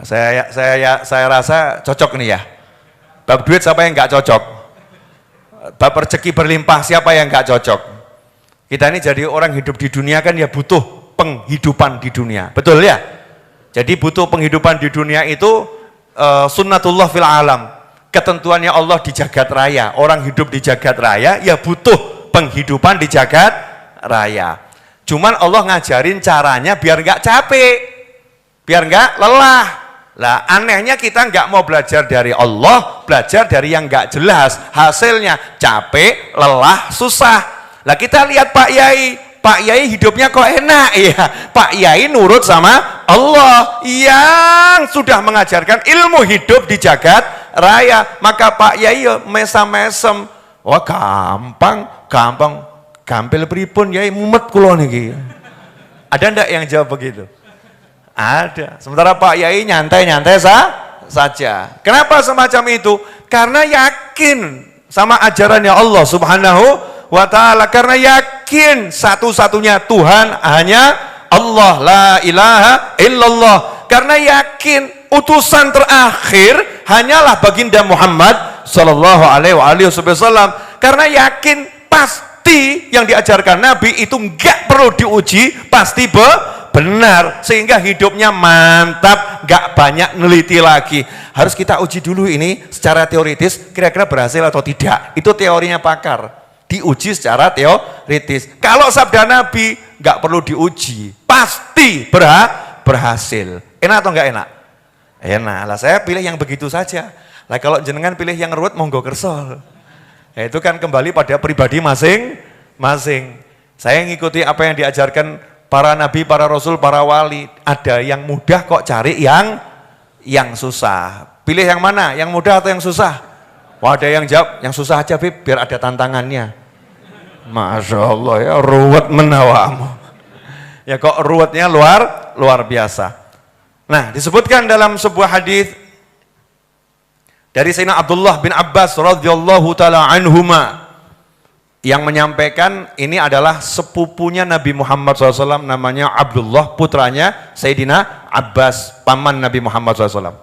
Saya rasa cocok nih ya. Bab duit siapa yang nggak cocok? Bab rezeki berlimpah siapa yang nggak cocok? Kita ini jadi orang hidup di dunia kan ya butuh penghidupan di dunia, betul ya? Jadi butuh penghidupan di dunia itu sunnatullah fil alam, ketentuannya Allah di jagat raya. Orang hidup di jagat raya ya butuh penghidupan di jagat raya. Cuman Allah ngajarin caranya biar nggak capek, biar nggak lelah. Lah anehnya kita nggak mau belajar dari Allah, belajar dari yang nggak jelas. Hasilnya capek, lelah, susah. Lah kita lihat Pak Yai hidupnya kok enak ya. Pak Yai nurut sama Allah yang sudah mengajarkan ilmu hidup di jagat raya. Maka Pak Yai mesam-mesem. Wah gampil pripun Yai mumet kula niki. Ada ndak yang jawab begitu? Ada. Sementara Pak Yai nyantai-nyantai saja. Kenapa semacam itu? Karena yakin sama ajarannya Allah Subhanahu wa ta'ala. Karena yakin satu-satunya Tuhan hanya Allah, la ilaha illallah. Karena yakin utusan terakhir hanyalah baginda Muhammad sallallahu alaihi wasallam. Karena yakin pasti yang diajarkan Nabi itu enggak perlu diuji, pasti benar, sehingga hidupnya mantap, gak banyak neliti lagi. Harus kita uji dulu ini secara teoritis, kira-kira berhasil atau tidak. Itu teorinya pakar, diuji secara teoritis. Kalau sabda Nabi gak perlu diuji, pasti berhasil. Enak atau enggak enak? Enak lah, saya pilih yang begitu saja. Lah kalau jenengan pilih yang ruwet, monggo kersol. Ya, itu kan kembali pada pribadi masing-masing. Saya ngikuti apa yang diajarkan para nabi, para rasul, para wali. Ada yang mudah kok cari yang susah. Pilih yang mana? Yang mudah atau yang susah? Wah, ada yang jawab, yang susah aja Bib, biar ada tantangannya. Masya Allah ya, ruwet menawamu. Ya kok ruwetnya luar biasa. Nah, disebutkan dalam sebuah hadis dari Sayyidina Abdullah bin Abbas radhiyallahu taala anhuma, yang menyampaikan ini adalah sepupunya Nabi Muhammad SAW, namanya Abdullah, putranya Sayyidina Abbas, paman Nabi Muhammad SAW.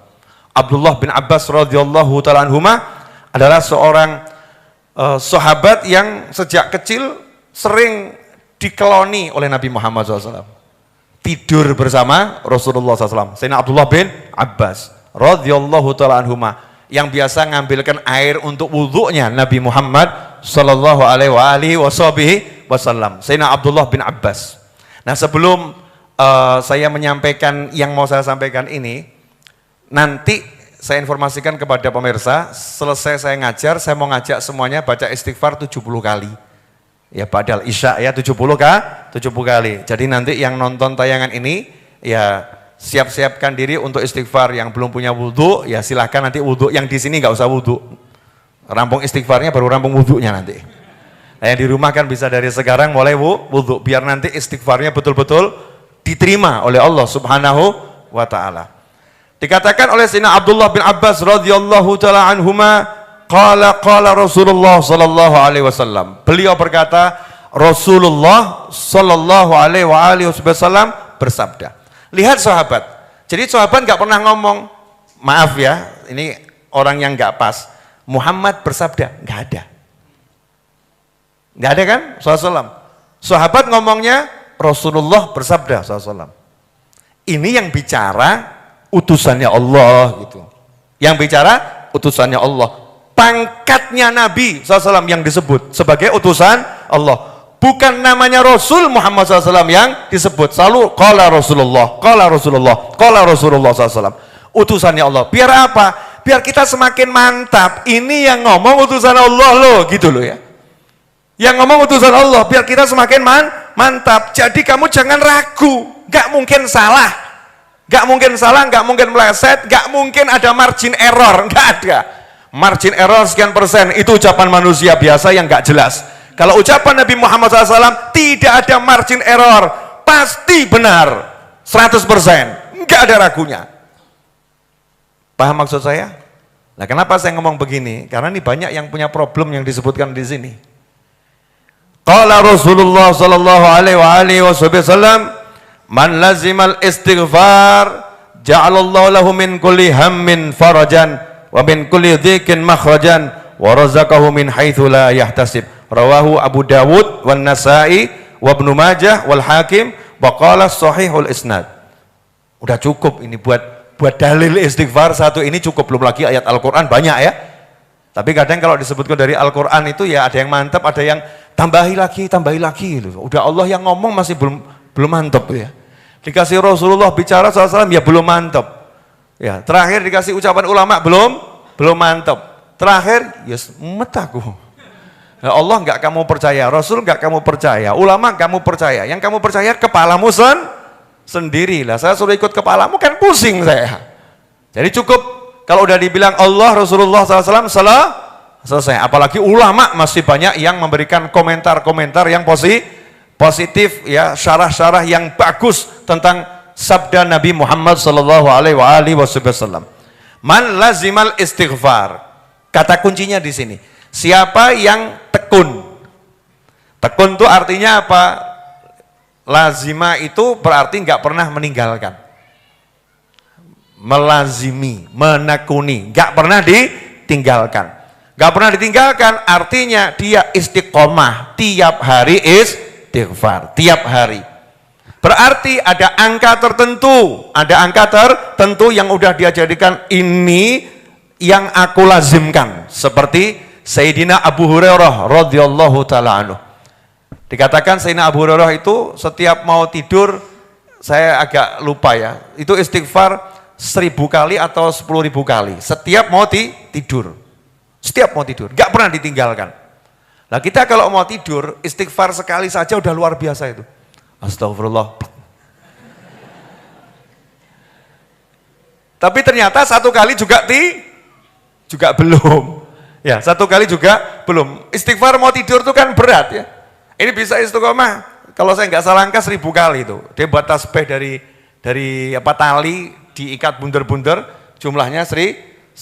Abdullah bin Abbas radhiyallahu taala anhuma adalah seorang sahabat yang sejak kecil sering dikeloni oleh Nabi Muhammad SAW. Tidur bersama Rasulullah SAW. Sayyidina Abdullah bin Abbas radhiyallahu taala anhuma, yang biasa ngambilkan air untuk wudhunya Nabi Muhammad sallallahu alaihi wasallam, Sayyidina Abdullah bin Abbas. Nah, sebelum saya menyampaikan yang mau saya sampaikan ini, nanti saya informasikan kepada pemirsa, selesai saya ngajar, saya mau ngajak semuanya baca istighfar 70 kali. Ya padahal Isya ya 70 kali. Jadi nanti yang nonton tayangan ini ya siap-siapkan diri untuk istighfar. Yang belum punya wudhu ya silahkan nanti wudhu, yang di sini nggak usah wudhu, rampung istighfarnya baru rampung wudhunya nanti. Nah, yang di rumah kan bisa dari sekarang mulai wudhu, biar nanti istighfarnya betul-betul diterima oleh Allah Subhanahu wa ta'ala. Dikatakan oleh Sayyidina Abdullah bin Abbas radhiyallahu taala anhuma, qala Rasulullah sallallahu alaihi wasallam. Beliau berkata, Rasulullah sallallahu alaihi wasallam bersabda. Lihat sahabat, jadi sahabat nggak pernah ngomong, maaf ya, ini orang yang nggak pas, Muhammad bersabda, nggak ada kan, SAW. Sahabat ngomongnya Rasulullah bersabda, SAW. Ini yang bicara utusannya Allah gitu, yang bicara utusannya Allah, pangkatnya Nabi SAW yang disebut sebagai utusan Allah. Bukan namanya Rasul Muhammad SAW yang disebut. Selalu qala Rasulullah, qala Rasulullah, qala Rasulullah SAW. Utusannya Allah. Biar apa? Biar kita semakin mantap. Ini yang ngomong utusan Allah loh, gitu loh ya. Yang ngomong utusan Allah, biar kita semakin mantap. Jadi kamu jangan ragu. Gak mungkin salah. Gak mungkin salah, gak mungkin meleset, gak mungkin ada margin error. Gak ada. Margin error sekian persen, itu ucapan manusia biasa yang gak jelas. Kalau ucapan Nabi Muhammad SAW tidak ada margin error, pasti benar 100%, nggak ada ragunya. Paham maksud saya? Nah, kenapa saya ngomong begini? Karena ini banyak yang punya problem yang disebutkan di sini. Qala Rasulullah sallallahu alaihi wasallam, man lazimal istighfar ja'alallahu lahu min kulli hammin farajan wa min kulli dhikin makhrajan wa razaqahu min haitsu la yahtasib. Rawahu Abu Dawud wan Nasa'i wa Ibnu Majah wal Hakim wa qala sahihul isnad. Udah cukup ini buat dalil istighfar satu ini cukup, belum lagi ayat Al-Qur'an banyak ya. Tapi kadang kalau disebutkan dari Al-Qur'an itu ya ada yang mantap, ada yang tambahi lagi gitu. Udah Allah yang ngomong masih belum mantap ya. Dikasih Rasulullah bicara SAW ya belum mantap. Ya, terakhir dikasih ucapan ulama belum mantap. Terakhir ya mumet aku. Ya Allah enggak kamu percaya, Rasul enggak kamu percaya, ulama kamu percaya. Yang kamu percaya kepalamu sendirilah. Saya suruh ikut kepalamu kan pusing saya. Jadi cukup kalau udah dibilang Allah Rasulullah SAW selesai. Apalagi ulama masih banyak yang memberikan komentar-komentar yang positif ya, syarah-syarah yang bagus tentang sabda Nabi Muhammad sallallahu alaihi wasallam. Man lazimal istighfar. Kata kuncinya di sini. Siapa yang tekun? Tekun itu artinya apa? Lazima itu berarti nggak pernah meninggalkan. Melazimi, menekuni, nggak pernah ditinggalkan. Nggak pernah ditinggalkan artinya dia istiqomah tiap hari istighfar, tiap hari. Berarti ada angka tertentu yang udah dia jadikan ini yang aku lazimkan. Seperti Sayyidina Abu Hurairah radhiyallahu taala anhu. Dikatakan Sayyidina Abu Hurairah itu setiap mau tidur, saya agak lupa ya, itu istighfar 1000 kali atau 10.000 kali. Setiap mau tidur. Setiap mau tidur, gak pernah ditinggalkan. Nah kita kalau mau tidur, istighfar sekali saja udah luar biasa itu. Astagfirullah. Tapi ternyata satu kali juga belum. Ya, satu kali juga belum. Istighfar mau tidur itu kan berat ya. Ini bisa istiqomah. Kalau saya nggak salah angka 1000 kali itu. Dia buat tasbih dari tali diikat bunder-bunder, jumlahnya 1000,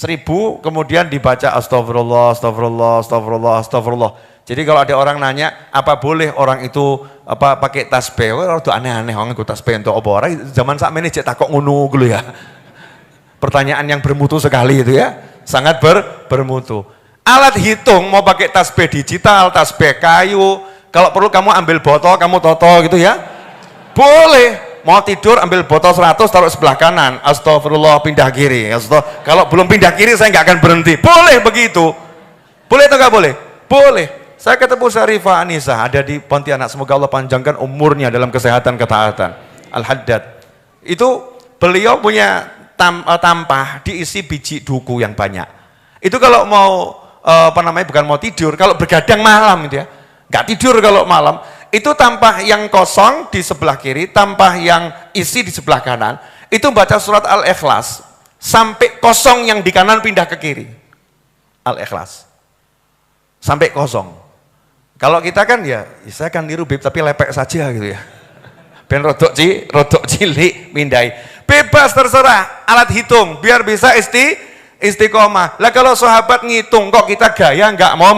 kemudian dibaca astagfirullah, astagfirullah, astagfirullah, astagfirullah. Jadi kalau ada orang nanya, apa boleh orang itu pakai tasbih? Wah, itu aneh-aneh orang ikut tasbih untuk apa? Orang zaman saat ini cek takok ngono gitu ya. Pertanyaan yang bermutu sekali itu ya. Sangat bermutu. Alat hitung mau pakai tasbih digital, tasbih kayu, kalau perlu kamu ambil botol, kamu toto gitu ya. Boleh. Mau tidur ambil botol 100 taruh sebelah kanan, astagfirullah pindah kiri. Kalau belum pindah kiri saya nggak akan berhenti. Boleh begitu. Boleh atau nggak boleh? Boleh. Saya ketemu Syarifah Anissa ada di Pontianak. Semoga Allah panjangkan umurnya dalam kesehatan ketaatan. Al-Haddad. Itu beliau punya tampah diisi biji duku yang banyak. Itu kalau mau bukan mau tidur, kalau bergadang malam gitu ya. Nggak tidur kalau malam. Itu tampah yang kosong di sebelah kiri, tampah yang isi di sebelah kanan. Itu baca surat Al-Ikhlas sampai kosong yang di kanan pindah ke kiri. Al-Ikhlas. Sampai kosong. Kalau kita kan ya, saya kan niru Bib tapi lepek saja gitu ya. Ben rodok cilik mindai. Bebas terserah, alat hitung biar bisa istiqomah. Lah kalau sahabat ngitung kok kita gaya nggak mau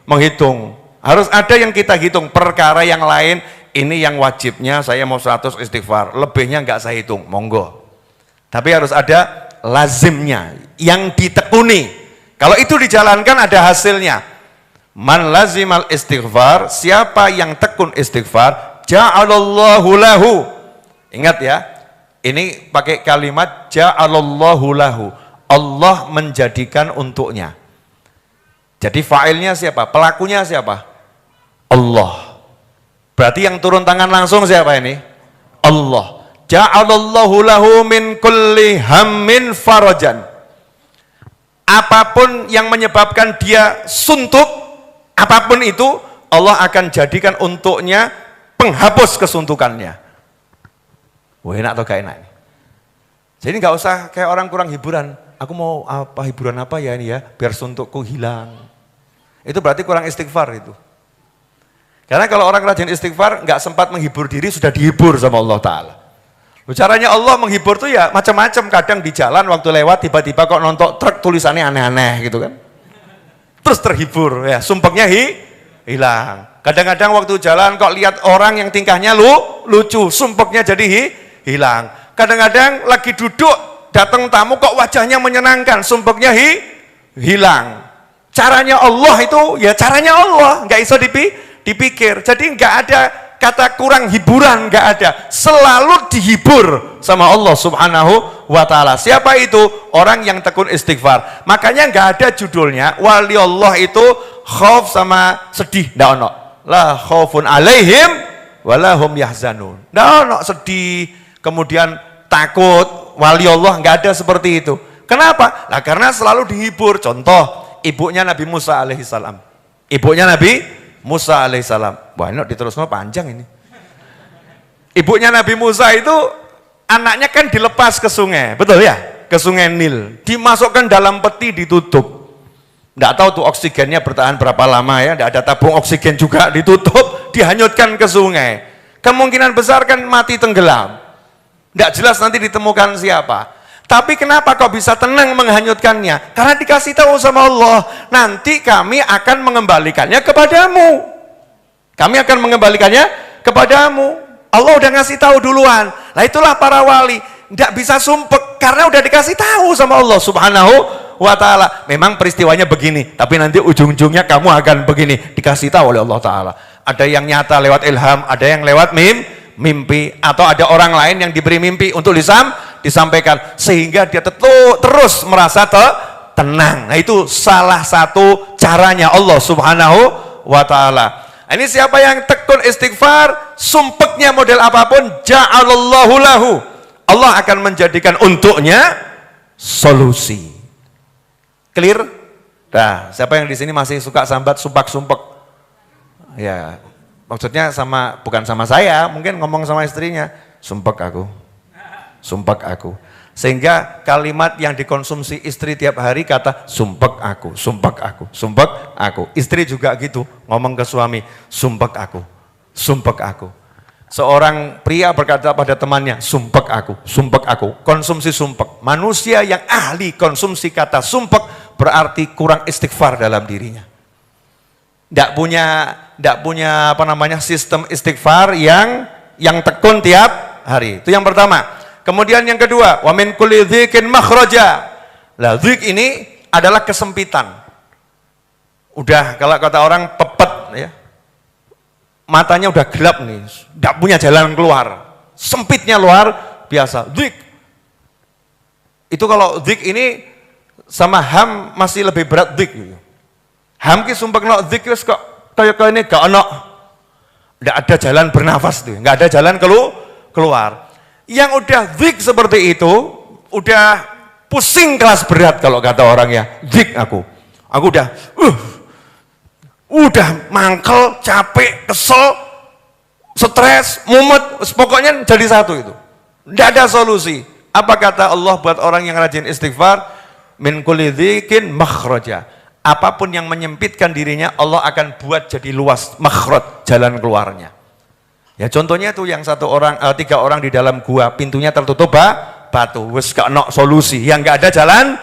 menghitung. Harus ada yang kita hitung, perkara yang lain ini yang wajibnya saya mau 100 istighfar, lebihnya nggak saya hitung, monggo. Tapi harus ada lazimnya, yang ditekuni. Kalau itu dijalankan ada hasilnya. Man lazimal istighfar, siapa yang tekun istighfar, ja'alallahu lahu. Ingat ya, ini pakai kalimat ja'alallahu lahu. Allah menjadikan untuknya. Jadi fa'ilnya siapa? Pelakunya siapa? Allah. Berarti yang turun tangan langsung siapa ini? Allah. Ja'alallahu lahu min kulli hammin farajan. Apapun yang menyebabkan dia suntuk, apapun itu, Allah akan jadikan untuknya penghapus kesuntukannya. Wah, enak atau gak enak? Jadi nggak usah kayak orang kurang hiburan. Aku mau apa hiburan apa ya ini ya, biar suntukku hilang. Itu berarti kurang istighfar itu. Karena kalau orang rajin istighfar, nggak sempat menghibur diri, sudah dihibur sama Allah Ta'ala. Caranya Allah menghibur tuh ya macam-macam. Kadang di jalan waktu lewat tiba-tiba kok nonton truk tulisannya aneh-aneh gitu kan. Terus terhibur ya, sumpahnya hilang. Kadang-kadang waktu jalan kok lihat orang yang tingkahnya lucu, sumpeknya jadi hilang. Kadang-kadang lagi duduk, datang tamu kok wajahnya menyenangkan, sumpeknya hilang. Caranya Allah itu, ya caranya Allah, nggak bisa dipikir. Jadi nggak ada kata kurang hiburan, nggak ada. Selalu dihibur sama Allah Subhanahu wa ta'ala. Siapa itu? Orang yang tekun istighfar. Makanya nggak ada judulnya wali Allah itu khauf sama sedih, nggak ono. La khaufun alaihim walahum yahzanun. Nggak ono sedih, kemudian takut, wali Allah nggak ada seperti itu. Kenapa? Nah, karena selalu dihibur. Contoh, ibunya Nabi Musa alaihissalam. Ibunya Nabi Musa alaihissalam. Wah, ini diterusnya panjang ini. Ibunya Nabi Musa itu anaknya kan dilepas ke sungai, betul ya? Ke sungai Nil, dimasukkan dalam peti, ditutup. Nggak tahu tuh oksigennya bertahan berapa lama ya, nggak ada tabung oksigen juga, ditutup, dihanyutkan ke sungai. Kemungkinan besar kan mati tenggelam. Nggak jelas nanti ditemukan siapa. Tapi kenapa kau bisa tenang menghanyutkannya? Karena dikasih tahu sama Allah, nanti kami akan mengembalikannya kepadamu. Kami akan mengembalikannya kepadamu. Allah udah ngasih tahu duluan. Nah itulah para wali, nggak bisa sumpek karena udah dikasih tahu sama Allah Subhanahu wa ta'ala. Memang peristiwanya begini, tapi nanti ujung-ujungnya kamu akan begini, dikasih tahu oleh Allah ta'ala. Ada yang nyata lewat ilham, ada yang lewat mimpi, atau ada orang lain yang diberi mimpi untuk disampaikan, sehingga dia terus merasa tenang. Nah itu salah satu caranya Allah Subhanahu wa ta'ala. Ini siapa yang tekun istighfar, sumpeknya model apapun, ja'alallahu lahu, Allah akan menjadikan untuknya solusi. Clear? Nah, siapa yang di sini masih suka sambat sumpek? Ya, maksudnya bukan sama saya, mungkin ngomong sama istrinya, sumpek aku. Sehingga kalimat yang dikonsumsi istri tiap hari kata sumpek aku. Istri juga gitu, ngomong ke suami, sumpek aku. Seorang pria berkata pada temannya, sumpek aku. Konsumsi sumpek. Manusia yang ahli konsumsi kata sumpek berarti kurang istighfar dalam dirinya. Tidak punya sistem istighfar yang tekun tiap hari. Itu yang pertama. Kemudian yang kedua, wa min kulli dzikin makhraja. Lah dzik ini adalah kesempitan. Udah kalau kata orang pepet ya. Matanya udah gelap nih, tidak punya jalan keluar. Sempitnya luar biasa. Dzik. Itu kalau dzik ini sama ham masih lebih berat dzik gitu. Ham ki sumpekno dzik wis kok kaya ini gak ono. Enggak ada jalan bernafas tuh, enggak ada jalan keluar. Yang udah dzik seperti itu, udah pusing kelas berat kalau kata orang ya. Dzik aku udah mangkel, capek, kesel, stres, mumet, pokoknya jadi satu itu. Tidak ada solusi. Apa kata Allah buat orang yang rajin istighfar? Min kulli dzikin makhraja. Apapun yang menyempitkan dirinya, Allah akan buat jadi luas, makhraj, jalan keluarnya. Ya contohnya tuh yang 3 orang di dalam gua, pintunya tertutup batu, wes gak ono solusi, yang gak ada jalan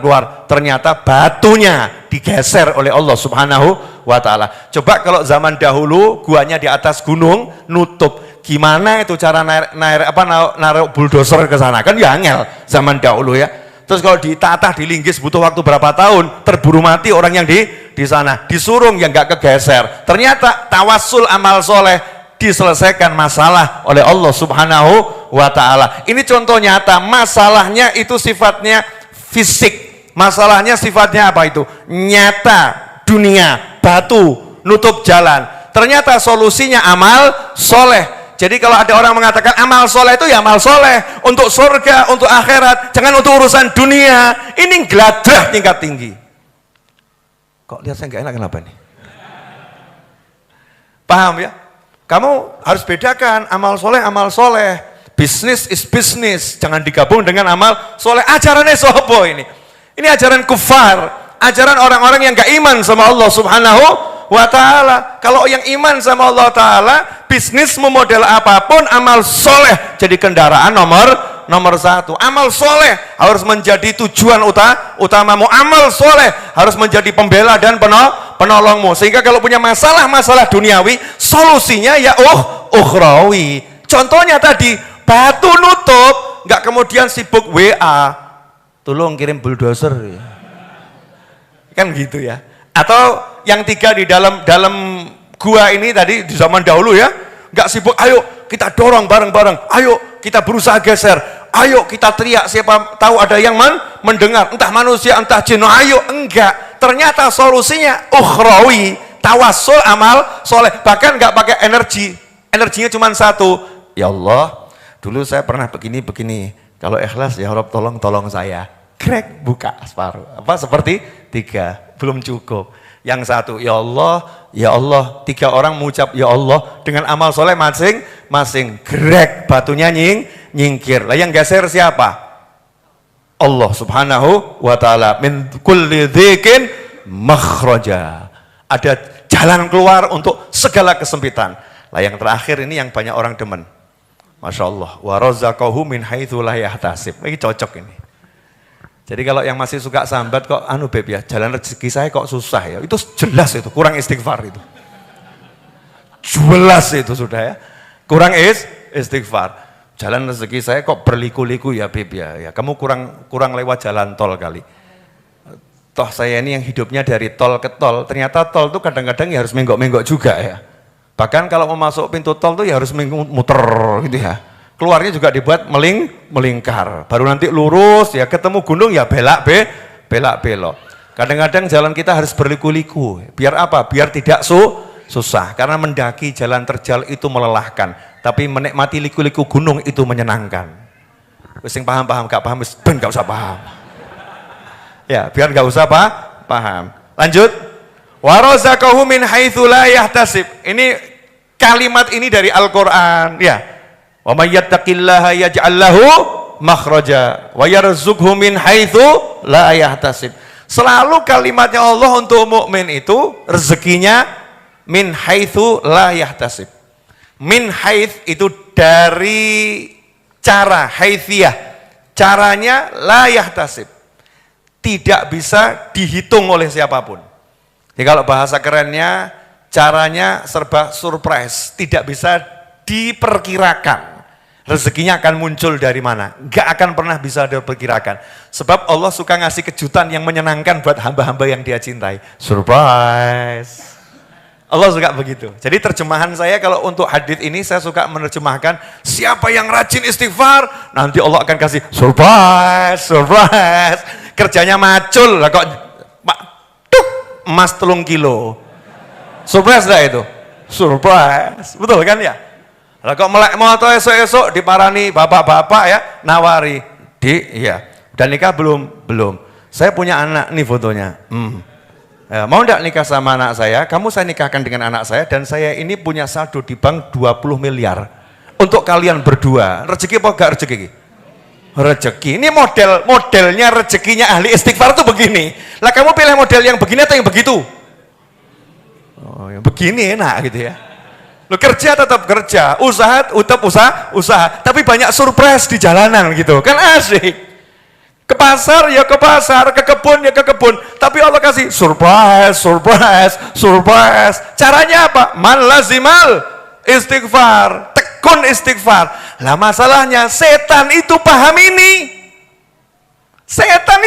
keluar, ternyata batunya digeser oleh Allah Subhanahu wa ta'ala. Coba kalau zaman dahulu guanya di atas gunung nutup, gimana itu cara naruh bulldozer ke sana, kan ya angel zaman dahulu ya. Terus kalau ditatah, dilinggis butuh waktu berapa tahun, terburu mati orang yang di sana, disurung yang gak kegeser. Ternyata tawassul amal soleh diselesaikan masalah oleh Allah Subhanahu wa ta'ala. Ini contoh nyata, masalahnya itu sifatnya fisik, masalahnya sifatnya apa itu? Nyata, dunia, batu, nutup jalan. Ternyata solusinya amal soleh. Jadi kalau ada orang mengatakan amal soleh itu ya amal soleh untuk surga, untuk akhirat, jangan untuk urusan dunia. Ini geladah tingkat tinggi. Kok lihat saya nggak enak kenapa nih? Paham ya? Kamu harus bedakan amal soleh, bisnis is bisnis, jangan digabung dengan amal soleh. Ajarannya sopo ini? Ini ajaran kufar, ajaran orang-orang yang gak iman sama Allah Subhanahu wa ta'ala. Kalau yang iman sama Allah ta'ala, bisnis memodel apapun, amal soleh jadi kendaraan nomor 1. Amal soleh harus menjadi tujuan utamamu. Amal soleh harus menjadi pembela dan penolongmu. Sehingga kalau punya masalah duniawi, solusinya ya ukhrawi. Contohnya tadi, batu nutup, nggak kemudian sibuk WA, tolong kirim bulldozer. Kan gitu ya. Atau yang tiga di dalam gua ini tadi di zaman dahulu ya, nggak sibuk, ayo kita dorong bareng-bareng, ayo kita berusaha geser, ayo kita teriak, siapa tahu ada yang mendengar, entah manusia, entah jin, ayo, enggak. Ternyata solusinya ukhrawi, tawassul amal soleh, bahkan nggak pakai energinya cuma satu, ya Allah, dulu saya pernah begini, kalau ikhlas ya Rob tolong saya, krek buka separuh, apa seperti tiga, belum cukup. Yang satu, ya Allah, tiga orang mengucap ya Allah dengan amal soleh masing-masing, grek batunya nyingkir. Lah yang geser siapa? Allah subhanahu wa ta'ala, min kulli dhikin makhraja. Ada jalan keluar untuk segala kesempitan. Lah yang terakhir ini yang banyak orang demen. Masya Allah, wa razaqahu min haitsu la yahtasib. Ini cocok ini. Jadi kalau yang masih suka sambat kok beb ya, jalan rezeki saya kok susah ya. Itu jelas itu, kurang istighfar itu. Jelas itu sudah ya. Kurang istighfar. Jalan rezeki saya kok berliku-liku ya beb ya. Kamu kurang lewat jalan tol kali. Toh saya ini yang hidupnya dari tol ke tol, ternyata tol itu kadang-kadang ya harus menggok-menggok juga ya. Bahkan kalau mau masuk pintu tol tuh ya harus muter gitu ya. Keluarnya juga dibuat melingkar, baru nanti lurus ya, ketemu gunung ya belak belok. Kadang-kadang jalan kita harus berliku-liku, biar apa? Biar tidak susah, karena mendaki jalan terjal itu melelahkan, tapi menikmati liku-liku gunung itu menyenangkan. Sing paham, gak paham, ben gak usah paham. Ya, biar gak usah paham. Lanjut. Wa razaqahu min haitsu la yahtasib. Ini kalimat ini dari Al-Qur'an, ya. Wa may yattaqillaha yaj'al lahu makhraja wa yarzuqhu min haitsu la yahtasib. Selalu kalimatnya Allah untuk mukmin itu rezekinya min haitsu la yahtasib. Min haits itu dari cara, haitsiyah. Caranya la yahtasib. Tidak bisa dihitung oleh siapapun. Jadi kalau bahasa kerennya caranya serba surprise, tidak bisa diperkirakan. Rezekinya akan muncul dari mana? Gak akan pernah bisa diperkirakan. Sebab Allah suka ngasih kejutan yang menyenangkan buat hamba-hamba yang dia cintai. Surprise. Allah suka begitu. Jadi terjemahan saya kalau untuk hadits ini saya suka menerjemahkan, siapa yang rajin istighfar, nanti Allah akan kasih surprise. Kerjanya macul, lah kok emas 3 kilo. Surprise dah itu. Surprise. Betul kan ya? Lah kok melek moto esok-esok diparani bapak-bapak ya, nawari. Iya. Dan nikah belum. Saya punya anak nih fotonya. Ya, mau enggak nikah sama anak saya? Kamu saya nikahkan dengan anak saya dan saya ini punya saldo di bank 20 miliar. Untuk kalian berdua. Rezeki apa enggak rezeki? Rezeki. Ini modelnya rezekinya ahli istighfar tuh begini. Lah kamu pilih model yang begini atau yang begitu? Oh, yang begini enak gitu ya. Lo kerja tetap kerja, usaha tetap usaha, tapi banyak surprise di jalanan gitu, kan asik. Ke pasar ya ke pasar, ke kebun ya ke kebun, tapi Allah kasih surprise. Caranya apa? Man lazimal istighfar, tekun istighfar. Lah masalahnya setan itu paham ini. Iblis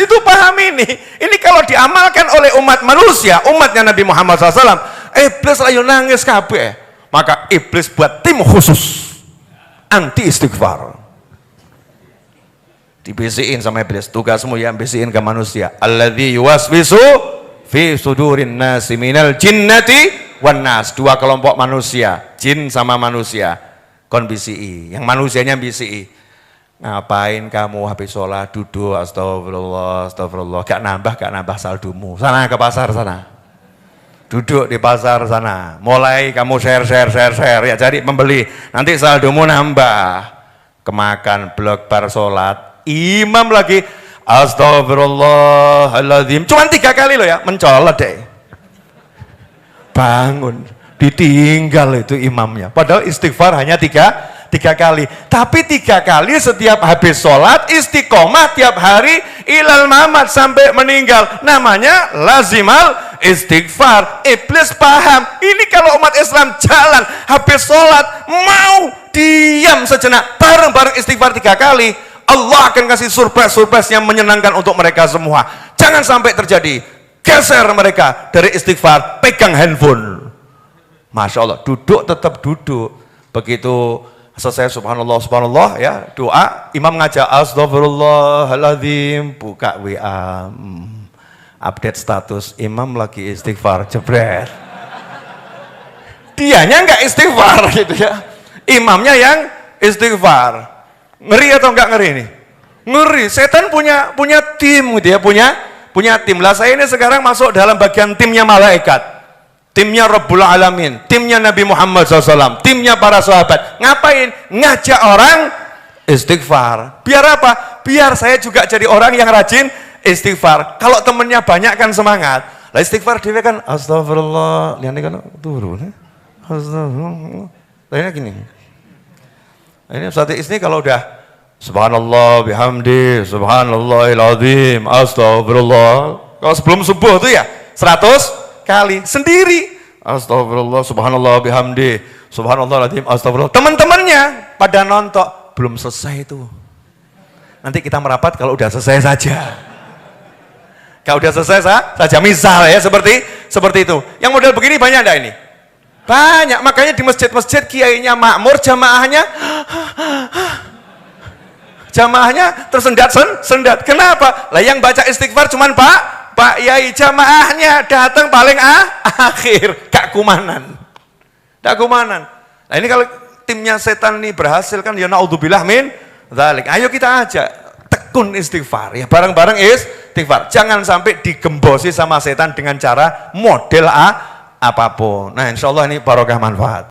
itu paham ini. Ini kalau diamalkan oleh umat manusia, umatnya Nabi Muhammad SAW, iblis layu nangis kabeh. Maka iblis buat tim khusus anti istighfar. Dibisiin sama iblis, tugasmu ya bisiin ke manusia. Alladzi yuwaswisu fi sudurin nasi minal jinnati wan nas. 2 kelompok manusia, jin sama manusia. Kon bisi'i, yang manusianya bisi'i. Ngapain kamu habis sholat duduk astagfirullah, gak nambah saldomu. Sana ke pasar sana. Duduk di pasar sana. Mulai kamu share ya, cari pembeli. Nanti saldomu nambah. Kemakan blok bar sholat. Imam lagi astagfirullahaladzim. Cuman 3 kali loh ya, mencolot deh. Bangun, ditinggal itu imamnya. Padahal istighfar hanya 3 3 kali. Tapi 3 kali setiap habis sholat, istiqomah tiap hari, ilal mamat sampai meninggal. Namanya lazimal istighfar. Iblis paham, ini kalau umat Islam jalan, habis sholat, mau diam sejenak, bareng-bareng istighfar 3 kali, Allah akan kasih surprise-surprise yang menyenangkan untuk mereka semua. Jangan sampai terjadi. Geser mereka dari istighfar, pegang handphone. Masya Allah, duduk tetap duduk. Begitu selesai subhanallah, subhanallah ya, doa, imam ngajak astagfirullahaladzim, buka WA, update status, imam lagi istighfar, jebret. Dianya enggak istighfar gitu ya. Imamnya yang istighfar. Ngeri atau enggak ngeri ini? Ngeri. Setan punya tim gitu ya, punya tim. Lah saya ini sekarang masuk dalam bagian timnya malaikat. Timnya Rabbul Alamin, timnya Nabi Muhammad SAW, timnya para sahabat. Ngapain? Ngajak orang istighfar. Biar apa? Biar saya juga jadi orang yang rajin istighfar. Kalau temennya banyak kan semangat. Lah istighfar dia kan astagfirullah, lihat kan turun. Astagfirullah. Lainnya gini. Ini Ustaz Is ini kalau udah subhanallah bihamdi, subhanallahil azim, astagfirullah. Kalau sebelum subuh tuh ya 100 kali sendiri, astagfirullah, subhanallah bihamdi, subhanallahil azim, astagfirullah. Teman-temannya pada nonton, belum selesai itu. Nanti kita merapat kalau udah selesai saja. Kalau udah selesai saja, misal ya seperti itu. Yang model begini banyak enggak ini? Banyak, makanya di masjid-masjid kiainya makmur, jamaahnya tersendat. Kenapa? Lah yang baca istighfar cuman Pak Yai, jamaahnya datang paling akhir, gak kumanan. Nah ini kalau timnya setan ini berhasil kan ya naudzubillah min dzalik. Ayo kita ajak tekun istighfar ya, bareng-bareng istighfar. Jangan sampai digembosi sama setan dengan cara model apapun. Nah insyaallah ini barokah manfaat.